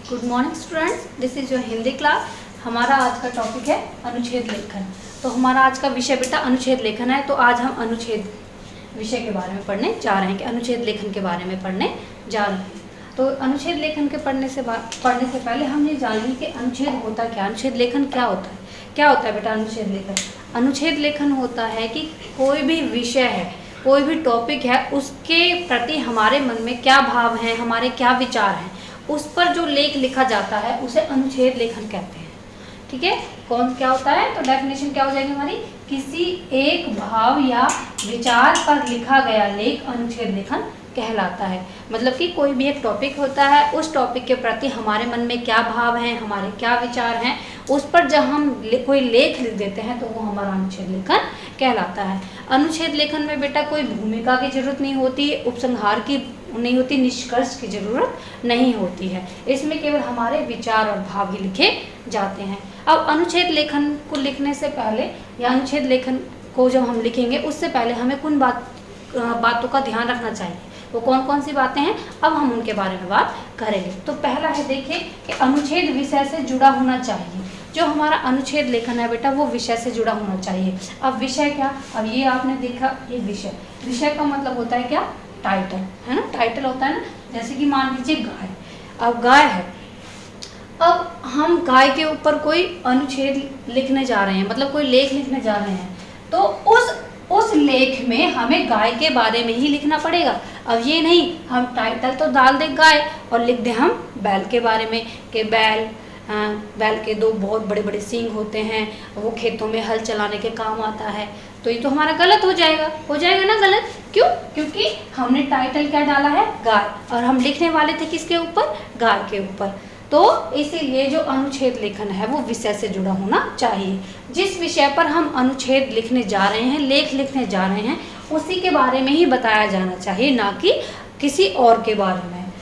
Good morning students, this is your Hindi class. हमारा आज का टॉपिक है अनुच्छेद लेखन। तो हमारा आज का विषय बेटा अनुच्छेद लेखन है। तो आज हम अनुच्छेद विषय के बारे में पढ़ने जा रहे हैं कि अनुच्छेद लेखन के बारे में पढ़ने जा रहे हैं। तो अनुच्छेद लेखन के पढ़ने से पहले हम ये जानेंगे कि अनुच्छेद होता क्या, अनुच्छेद लेखन क्या होता है। क्या होता है बेटा अनुच्छेद लेखन? अनुच्छेद लेखन होता है कि कोई भी विषय है, कोई भी टॉपिक है, उसके प्रति हमारे मन में क्या भाव हैं, हमारे क्या विचार हैं, उस पर जो लेख लिखा जाता है उसे अनुच्छेद लेखन कहते हैं। ठीक है, कौन क्या होता है? तो डेफिनेशन क्या हो जाएगी हमारी? किसी एक भाव या विचार पर लिखा गया लेख अनुच्छेद लेखन कहलाता है। मतलब कि कोई भी एक टॉपिक होता है, उस टॉपिक के प्रति हमारे मन में क्या भाव हैं, हमारे क्या विचार हैं, उस पर जब हम कोई लेख लिख देते हैं तो वो हमारा अनुच्छेद लेखन कहलाता है। अनुच्छेद लेखन में बेटा कोई भूमिका की जरूरत नहीं होती, उपसंहार की नहीं होती, निष्कर्ष की जरूरत नहीं होती है। इसमें केवल हमारे विचार और भाव ही लिखे जाते हैं। अब अनुच्छेद लेखन को लिखने से पहले या अनुच्छेद लेखन को जब हम लिखेंगे उससे पहले हमें कुछ बातों का ध्यान रखना चाहिए। वो कौन कौन सी बातें हैं, अब हम उनके बारे में बात करेंगे। तो पहला है, देखिए कि अनुच्छेद विषय से जुड़ा होना चाहिए। जो हमारा अनुच्छेद लेखन है बेटा वो विषय से जुड़ा होना चाहिए। अब विषय क्या? अब ये आपने देखा, ये विषय, विषय का मतलब होता है क्या? टाइटल, है ना। टाइटल होता है ना, जैसे कि मान लीजिए गाय। अब गाय है, अब हम गाय के ऊपर कोई अनुच्छेद लिखने जा रहे हैं, मतलब कोई लेख लिखने जा रहे हैं, तो उस लेख में हमें गाय के बारे में ही लिखना पड़ेगा। अब ये नहीं हम टाइटल तो डाल दें गाय और लिख दें हम बैल के बारे में कि बैल के दो बहुत बड़े बड़े सींग होते हैं, वो खेतों में हल चलाने के काम आता है। तो ये तो हमारा गलत हो जाएगा ना गलत। क्यों? क्योंकि हमने टाइटल क्या डाला है? गाय, और हम लिखने वाले थे किसके ऊपर? गाय के ऊपर। तो इसीलिए जो अनुच्छेद लेखन है वो विषय से जुड़ा होना चाहिए। जिस विषय पर हम अनुच्छेद लिखने जा रहे हैं, लेख लिखने जा रहे हैं, उसी के बारे में ही बताया जाना चाहिए, ना कि किसी और के बारे में।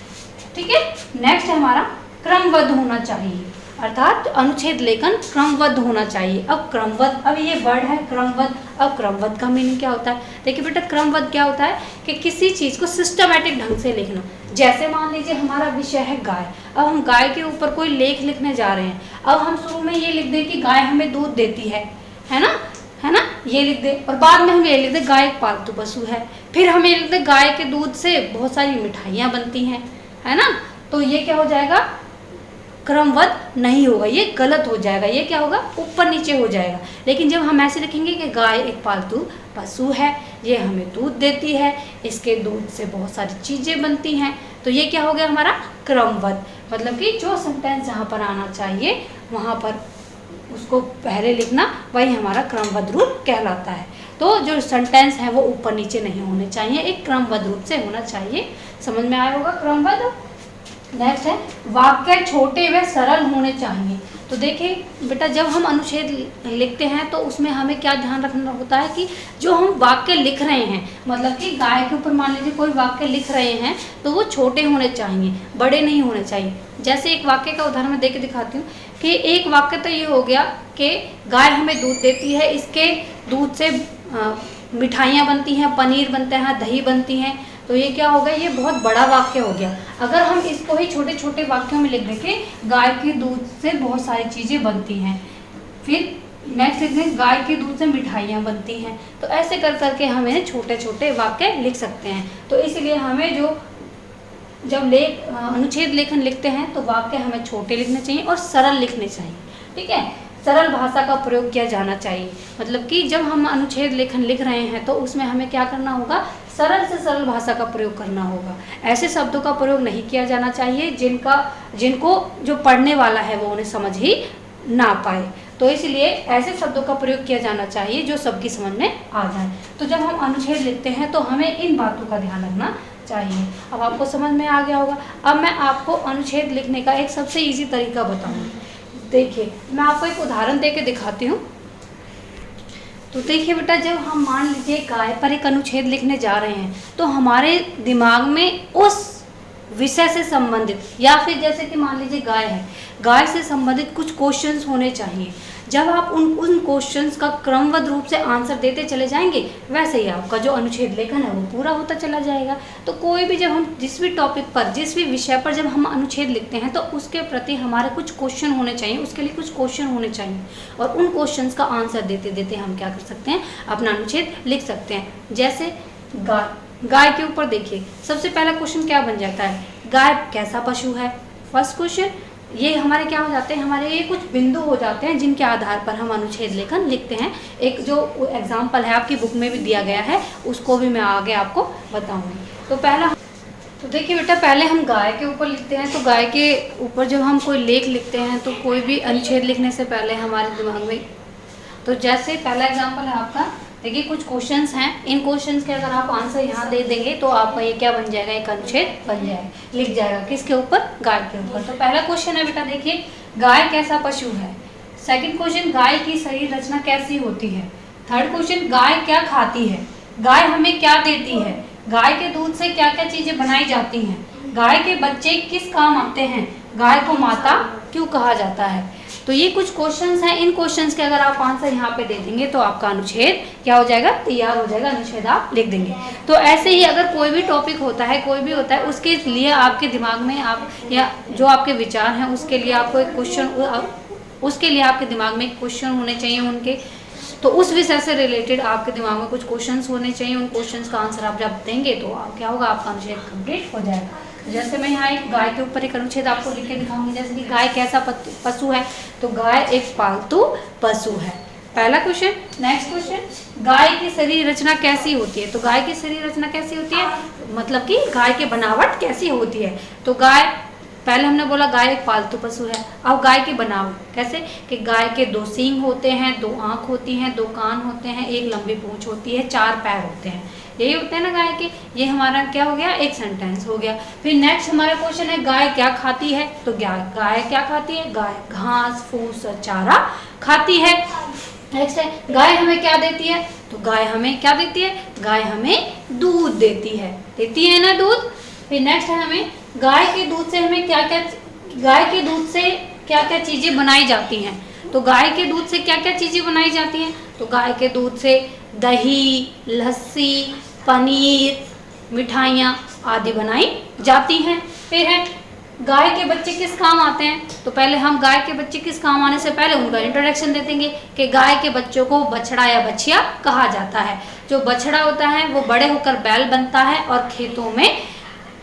ठीक है, नेक्स्ट है हमारा क्रमबद्ध होना चाहिए, अर्थात अनुच्छेद लेखन क्रमबद्ध होना चाहिए। अब क्रमबद्ध, अब ये वर्ड है क्रमबद्ध। अब क्रमबद्ध का मीनिंग क्या होता है? देखिए बेटा, क्रमबद्ध क्या होता है कि किसी चीज़ को सिस्टमैटिक ढंग से लिखना। जैसे मान लीजिए हमारा विषय है गाय, अब हम गाय के ऊपर कोई लेख लिखने जा रहे हैं। अब हम शुरू में ये लिख दें कि गाय हमें दूध देती है ना, ये लिख दें, और बाद में हम ये लिख दें गाय एक पालतू पशु है। फिर हम ये लिख दें गाय के दूध से बहुत सारी मिठाइयाँ बनती हैं, है ना। तो ये क्या हो जाएगा? क्रमबद्ध नहीं होगा, ये गलत हो जाएगा। ये क्या होगा? ऊपर नीचे हो जाएगा। लेकिन जब हम ऐसे लिखेंगे कि गाय एक पालतू पशु है, ये हमें दूध देती है, इसके दूध से बहुत सारी चीज़ें बनती हैं, तो ये क्या हो गया हमारा? क्रमबद्ध। मतलब कि जो सेंटेंस जहाँ पर आना चाहिए वहाँ पर उसको पहले लिखना, वही हमारा क्रमबद्ध रूप कहलाता है। तो जो सेंटेंस है वो ऊपर नीचे नहीं होने चाहिए, एक क्रमबद्ध रूप से होना चाहिए। समझ में आया होगा क्रमबद्ध। नेक्स्ट है वाक्य छोटे व सरल होने चाहिए। तो देखिए बेटा, जब हम अनुच्छेद लिखते हैं तो उसमें हमें क्या ध्यान रखना होता है कि जो हम वाक्य लिख रहे हैं, मतलब कि गाय के ऊपर मान लीजिए कोई वाक्य लिख रहे हैं, तो वो छोटे होने चाहिए, बड़े नहीं होने चाहिए। जैसे एक वाक्य का उदाहरण मैं दे के दिखाती हूँ कि एक वाक्य तो ये हो गया कि गाय हमें दूध देती है, इसके दूध से मिठाइयाँ बनती हैं, पनीर बनते हैं, दही बनती हैं। तो ये क्या हो गया? ये बहुत बड़ा वाक्य हो गया। अगर हम इसको ही छोटे छोटे वाक्यों में लिख दें कि गाय के दूध से बहुत सारी चीज़ें बनती हैं, फिर नेक्स्ट लिख दें गाय के दूध से मिठाइयाँ बनती हैं, तो ऐसे कर करके हमें छोटे छोटे वाक्य लिख सकते हैं। तो इसलिए हमें जब अनुच्छेद लेखन लिखते हैं तो वाक्य हमें छोटे लिखने चाहिए और सरल लिखने चाहिए। ठीक है, सरल भाषा का प्रयोग किया जाना चाहिए। मतलब कि जब हम अनुच्छेद लेखन लिख रहे हैं तो उसमें हमें क्या करना होगा? सरल से सरल भाषा का प्रयोग करना होगा। ऐसे शब्दों का प्रयोग नहीं किया जाना चाहिए जिनको जो पढ़ने वाला है वो उन्हें समझ ही ना पाए। तो इसलिए ऐसे शब्दों का प्रयोग किया जाना चाहिए जो सबकी समझ में आ जाए। तो जब हम अनुच्छेद लिखते हैं तो हमें इन बातों का ध्यान रखना चाहिए। अब आपको समझ में आ गया होगा। अब मैं आपको अनुच्छेद लिखने का एक सबसे ईजी तरीका बताऊँगी। देखिए, मैं आपको एक उदाहरण दे के दिखाती हूँ। तो देखिए बेटा, जब हम मान लीजिए गाय पर एक अनुच्छेद लिखने जा रहे हैं तो हमारे दिमाग में उस विषय से संबंधित, या फिर जैसे कि मान लीजिए गाय है, गाय से संबंधित कुछ क्वेश्चंस होने चाहिए। जब आप उन क्वेश्चंस का क्रमबद्ध रूप से आंसर देते चले जाएंगे, वैसे ही आपका जो अनुच्छेद लेखन है वो पूरा होता चला जाएगा। तो कोई भी जब हम जिस भी टॉपिक पर, जिस भी विषय पर जब हम अनुच्छेद लिखते हैं तो उसके प्रति हमारे कुछ क्वेश्चन होने चाहिए, उसके लिए कुछ क्वेश्चन होने चाहिए, और उन क्वेश्चंस का आंसर देते देते हम क्या कर सकते हैं, अपना अनुच्छेद लिख सकते हैं। जैसे गाय के ऊपर देखिए, सबसे पहला क्वेश्चन क्या बन जाता है, गाय कैसा पशु है। फर्स्ट क्वेश्चन ये हमारे क्या हो जाते हैं, हमारे ये कुछ बिंदु हो जाते हैं जिनके आधार पर हम अनुच्छेद लेखन लिखते हैं। एक जो एग्जाम्पल है आपकी बुक में भी दिया गया है, उसको भी मैं आगे आपको बताऊंगी। तो पहला, तो देखिए बेटा, पहले हम गाय के ऊपर लिखते हैं। तो गाय के ऊपर जब हम कोई लेख लिखते हैं तो कोई भी अनुच्छेद लिखने से पहले हमारे दिमाग में, तो जैसे पहला एग्जाम्पल है आपका, देखिए कुछ क्वेश्चंस हैं, इन क्वेश्चंस के अगर आप आंसर यहाँ दे देंगे तो आपका ये क्या बन जाएगा, एक अनुच्छेद बन जाएगा, लिख जाएगा। किसके ऊपर, गाय के ऊपर। तो पहला क्वेश्चन है बेटा, देखिए गाय कैसा पशु है। सेकंड क्वेश्चन, गाय की शरीर रचना कैसी होती है। थर्ड क्वेश्चन, गाय क्या खाती है, गाय हमें क्या देती है, गाय के दूध से क्या क्या चीजें बनाई जाती हैं, गाय के बच्चे किस काम आते हैं, गाय को माता क्यों कहा जाता है। तो ये कुछ क्वेश्चंस हैं, इन क्वेश्चंस के अगर आप आंसर यहाँ पे दे देंगे तो आपका अनुच्छेद क्या हो जाएगा, तैयार हो जाएगा, अनुच्छेद आप लिख देंगे। तो ऐसे ही अगर कोई भी टॉपिक होता है, कोई भी होता है, उसके लिए आपके दिमाग में आप, या जो आपके विचार हैं उसके लिए आपको एक क्वेश्चन, उसके लिए आपके दिमाग में क्वेश्चन होने चाहिए उनके, तो उस विषय से रिलेटेड आपके दिमाग में कुछ क्वेश्चंस होने चाहिए। उन क्वेश्चंस का आंसर आप जब देंगे तो क्या होगा, आपका अनुच्छेद कंप्लीट हो जाएगा। जैसे मैं यहाँ एक गाय के ऊपर एक अनुच्छेद आपको लिख के दिखाऊंगी, जैसे कि गाय कैसा पशु है, तो गाय एक पालतू पशु है, पहला क्वेश्चन। नेक्स्ट क्वेश्चन, गाय की शरीर रचना कैसी होती है। तो गाय की शरीर रचना कैसी होती है, मतलब कि गाय की बनावट कैसी होती है। तो गाय, पहले हमने बोला गाय एक पालतू पशु है। अब गाय की बनावट कैसे, कि गाय के 2 सींग होते हैं, 2 आँख होती हैं, 2 कान होते हैं, एक लंबी पूंछ होती है, 4 पैर होते हैं, यही होते हैं ना गाय के। ये हमारा क्या हो गया, एक सेंटेंस हो गया। फिर नेक्स्ट हमारा क्वेश्चन है, गाय क्या खाती है। तो गाय क्या खाती है, गाय घास फूस और चारा खाती है। नेक्स्ट है, गाय हमें क्या देती है। तो गाय हमें क्या देती है, गाय हमें दूध देती है ना दूध। फिर नेक्स्ट है, हमें गाय के दूध से हमें क्या क्या, गाय के दूध से क्या क्या चीजें बनाई जाती हैं। तो गाय के दूध से क्या क्या चीजें बनाई जाती हैं। तो गाय के दूध से दही, लस्सी, पनीर, मिठाइयाँ आदि बनाई जाती हैं। फिर है, गाय के बच्चे किस काम आते हैं। तो पहले हम गाय के बच्चे किस काम आने से पहले उनका इंट्रोडक्शन दे देंगे कि गाय के बच्चों को बछड़ा या बछिया कहा जाता है। जो बछड़ा होता है वो बड़े होकर बैल बनता है और खेतों में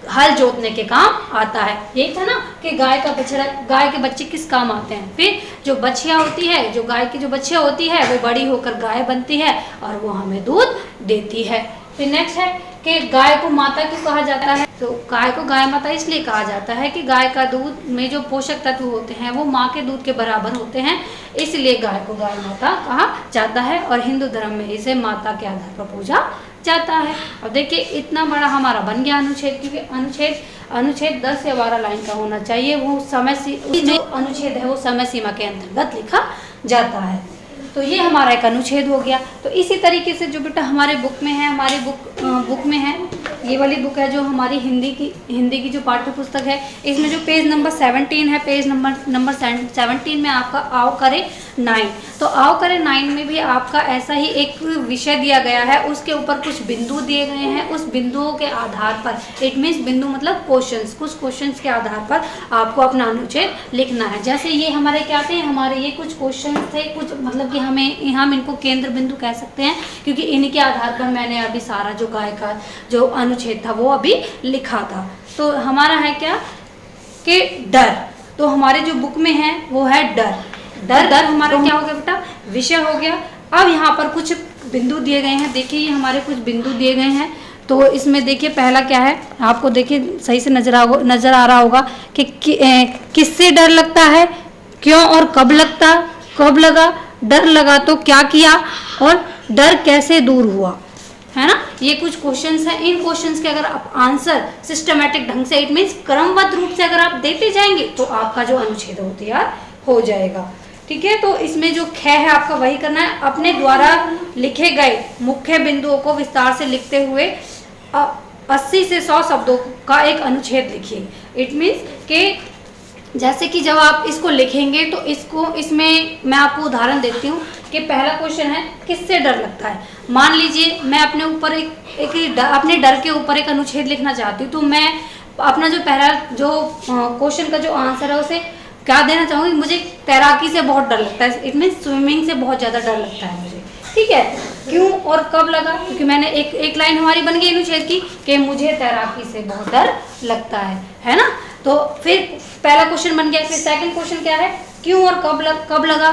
हल जोतने के काम आता है। यही था ना कि गाय का बछड़ा, गाय के बच्चे किस काम आते हैं। फिर जो बछिया होती है, जो गाय की जो बछिया होती है वो बड़ी होकर गाय बनती है और वो हमें दूध देती है। फिर नेक्स्ट है कि गाय को माता क्यों कहा जाता है। तो गाय को गाय माता इसलिए कहा जाता है कि गाय का दूध में जो पोषक तत्व होते हैं वो माँ के दूध के बराबर होते हैं, इसलिए गाय को गाय माता कहा जाता है और हिंदू धर्म में इसे माता के आधार पर पूजा जाता है। अब देखिए इतना बड़ा हमारा बन गया अनुच्छेद, क्योंकि अनुच्छेद 10 या 12 लाइन का होना चाहिए। वो जो अनुच्छेद है वो समय सीमा के अंतर्गत लिखा जाता है। तो ये हमारा एक अनुच्छेद हो गया। तो इसी तरीके से जो बेटा हमारे बुक में है, हमारी बुक में है, ये वाली बुक है जो हमारी हिंदी की जो पाठ्य पुस्तक है, इसमें जो पेज नंबर 17 है, पेज नंबर 17 में आपका आओ करे 9। तो आओ करे 9 में भी आपका ऐसा ही एक विषय दिया गया है, उसके ऊपर कुछ बिंदु दिए गए हैं। उस बिंदुओं के आधार पर, इट मीन्स बिंदु मतलब क्वेश्चंस, कुछ क्वेश्चंस के आधार पर आपको अपना अनुच्छेद लिखना है। जैसे ये हमारे क्या थे, हमारे ये कुछ क्वेश्चन थे, कुछ मतलब कि हम इनको केंद्र बिंदु कह सकते हैं, क्योंकि इनके आधार पर मैंने अभी सारा जो गाय का जो अनुच्छेद था वो अभी लिखा था। तो हमारा है क्या कि डर, तो हमारे जो बुक में है वो है डर हमारा क्या हो गया बेटा, विषय हो गया। अब यहाँ पर कुछ बिंदु दिए गए हैं, देखिए ये हमारे कुछ बिंदु दिए गए हैं। तो इसमें देखिए पहला क्या है, आपको देखिए सही से नजर आ रहा होगा कि किससे डर लगता है, क्यों और कब लगा, डर लगा तो क्या किया और डर कैसे दूर हुआ, है ना। ये कुछ क्वेश्चंस हैं। इन क्वेश्चंस के अगर आप आंसर सिस्टमैटिक ढंग से, इट मीन्स क्रमबद्ध रूप से अगर आप देते जाएंगे तो आपका जो अनुच्छेद हो तैयार हो जाएगा। ठीक है, तो इसमें जो ख है आपका वही करना है। अपने द्वारा लिखे गए मुख्य बिंदुओं को विस्तार से लिखते हुए 80 से 100 शब्दों का एक अनुच्छेद लिखिए। इट मीन्स कि जैसे कि जब आप इसको लिखेंगे तो इसमें मैं आपको उदाहरण देती हूँ कि पहला क्वेश्चन है किससे डर लगता है। मान लीजिए मैं अपने ऊपर अपने डर के ऊपर एक अनुच्छेद लिखना चाहती हूँ, तो मैं अपना जो पहला जो क्वेश्चन का जो आंसर है उसे क्या देना चाहूँगी, मुझे तैराकी से बहुत डर लगता है। इट मीन्स स्विमिंग से बहुत ज़्यादा डर लगता है मुझे। ठीक है, क्यों और कब लगा, क्योंकि मैंने एक लाइन हमारी बन गई अनुच्छेद की कि मुझे तैराकी से बहुत डर लगता है ना। तो फिर पहला क्वेश्चन बन गया। फिर सेकंड क्वेश्चन क्या है, क्यों और कब लगा,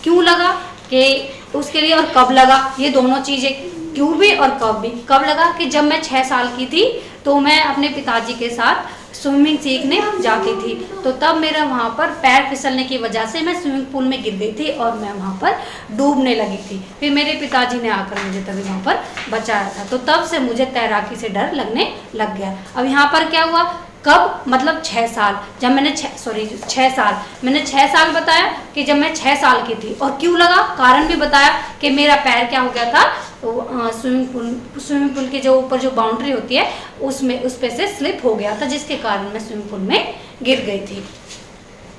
क्यों लगा कि उसके लिए, और कब लगा, ये दोनों चीज़ें, क्यों भी और कब भी। कब लगा कि जब मैं 6 साल की थी तो मैं अपने पिताजी के साथ स्विमिंग सीखने जाती थी, तो तब मेरा वहाँ पर पैर फिसलने की वजह से मैं स्विमिंग पूल में गिर गई थी और मैं वहाँ पर डूबने लगी थी। फिर मेरे पिताजी ने आकर मुझे तभी वहाँ पर बचाया था, तो तब से मुझे तैराकी से डर लगने लग गया। अब यहाँ पर क्या हुआ, कब मतलब 6 साल, जब मैंने 6 साल, मैंने 6 साल बताया कि जब मैं 6 साल की थी, और क्यों लगा, कारण भी बताया कि मेरा पैर क्या हो गया था, स्विमिंग पूल के जो ऊपर जो बाउंड्री होती है उस पे से स्लिप हो गया था, जिसके कारण मैं स्विमिंग पूल में गिर गई थी।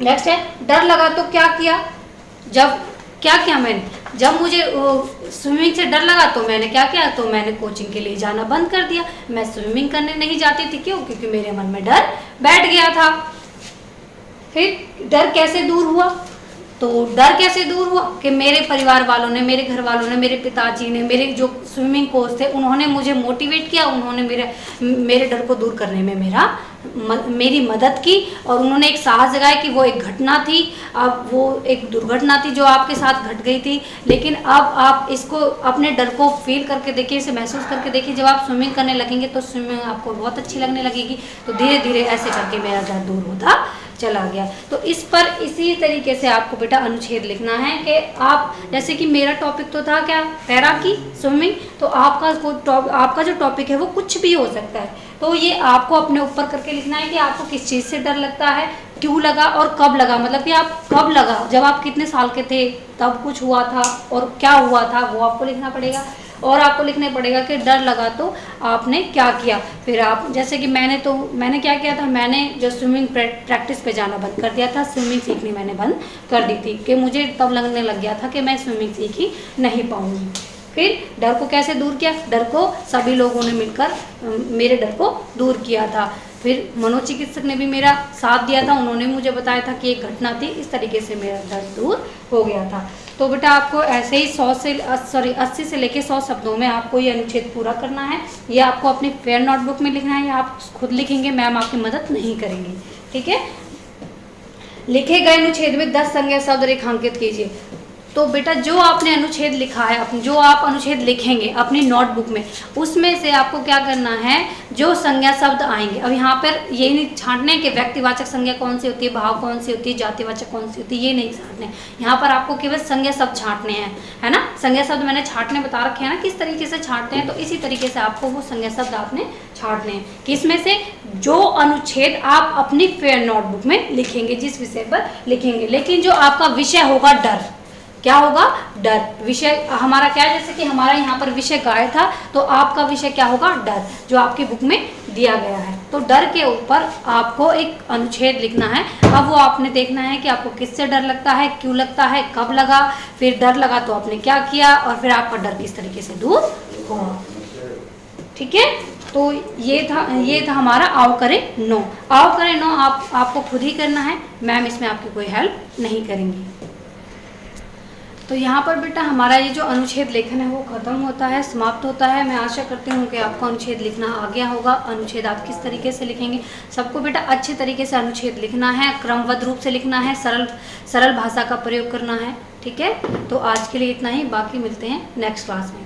नेक्स्ट है डर लगा तो क्या किया, क्या किया मैंने, जब मुझे स्विमिंग से डर लगा तो मैंने क्या किया, तो मैंने कोचिंग के लिए जाना बंद कर दिया। मैं स्विमिंग करने नहीं जाती थी, क्यों, क्योंकि मेरे मन में डर बैठ गया था। फिर डर कैसे दूर हुआ, तो डर कैसे दूर हुआ कि मेरे परिवार वालों ने, मेरे घर वालों ने, मेरे पिताजी ने, मेरे जो स्विमिंग कोच थे, उन्होंने मुझे मोटिवेट किया, उन्होंने मेरे डर को दूर करने में मेरी मदद की, और उन्होंने एक साहस जगाया कि वो एक घटना थी, अब वो एक दुर्घटना थी जो आपके साथ घट गई थी, लेकिन अब आप इसको अपने डर को फील करके देखिए, इसे महसूस करके देखिए। जब आप स्विमिंग करने लगेंगे तो स्विमिंग आपको बहुत अच्छी लगने लगेगी, तो धीरे धीरे ऐसे करके मेरा डर दूर होता चला गया। तो इसी तरीके से आपको बेटा अनुच्छेद लिखना है कि आप, जैसे कि मेरा टॉपिक तो था क्या, तैराकी, स्विमिंग, तो आपका जो टॉपिक है वो कुछ भी हो सकता है। तो ये आपको अपने ऊपर करके लिखना है कि आपको किस चीज़ से डर लगता है, क्यों लगा और कब लगा, मतलब कि आप कब लगा, जब आप कितने साल के थे तब कुछ हुआ था, और क्या हुआ था वो आपको लिखना पड़ेगा। और आपको लिखना पड़ेगा कि डर लगा तो आपने क्या किया। फिर आप, जैसे कि मैंने क्या किया था, मैंने जो स्विमिंग प्रैक्टिस पे जाना बंद कर दिया था, स्विमिंग सीखनी मैंने बंद कर दी थी कि मुझे तब लगने लग गया था कि मैं स्विमिंग सीख ही नहीं पाऊंगी। फिर डर को कैसे दूर किया, डर को सभी लोगों ने मिलकर मेरे डर को दूर किया था। फिर मनोचिकित्सक ने भी मेरा साथ दिया था, उन्होंने मुझे बताया था कि एक घटना थी, इस तरीके से मेरा डर दूर हो गया था। तो बेटा आपको ऐसे ही 80 से लेके 100 शब्दों में आपको ये अनुच्छेद पूरा करना है। ये आपको अपनी फेयर नोटबुक में लिखना है, या आप खुद लिखेंगे, मैम आपकी मदद नहीं करेंगी। ठीक है, लिखे गए अनुच्छेद में 10 संज्ञा शब्द रेखांकित कीजिए। तो बेटा जो आपने अनुच्छेद लिखा है, जो आप अनुच्छेद लिखेंगे अपनी नोटबुक में, उसमें से आपको क्या करना है, जो संज्ञा शब्द आएंगे। अब यहाँ पर ये नहीं छांटने कि व्यक्तिवाचक संज्ञा कौन सी होती है, भाव कौन सी होती है, जातिवाचक कौन सी होती है, ये नहीं छांटने। यहाँ पर आपको केवल संज्ञा शब्द छांटने हैं, है ना। संज्ञा शब्द मैंने छांटने बता रखे हैं ना, किस तरीके से छांटते हैं, तो इसी तरीके से आपको वो संज्ञा शब्द आपने छांटने हैं। किसमें से, जो अनुच्छेद आप अपनी फेयर नोटबुक में लिखेंगे, जिस विषय पर लिखेंगे। लेकिन जो आपका विषय होगा डर, क्या होगा, डर। विषय हमारा क्या है, जैसे कि हमारा यहाँ पर विषय गाय था, तो आपका विषय क्या होगा, डर, जो आपकी बुक में दिया गया है। तो डर के ऊपर आपको एक अनुच्छेद लिखना है। अब वो आपने देखना है कि आपको किससे डर लगता है, क्यों लगता है, कब लगा, फिर डर लगा तो आपने क्या किया, और फिर आपका डर किस तरीके से दूर हुआ। ठीक है, तो ये था हमारा आओ करें नो। आओ करें नो आपको खुद ही करना है, मैम इसमें आपकी कोई हेल्प नहीं करेंगी। तो यहाँ पर बेटा हमारा ये जो अनुच्छेद लेखन है वो खत्म होता है, समाप्त होता है। मैं आशा करती हूँ कि आपको अनुच्छेद लिखना आ गया होगा। अनुच्छेद आप किस तरीके से लिखेंगे, सबको बेटा अच्छे तरीके से अनुच्छेद लिखना है, क्रमबद्ध रूप से लिखना है, सरल भाषा का प्रयोग करना है। ठीक है, तो आज के लिए इतना ही, बाकी मिलते हैं नेक्स्ट क्लास में।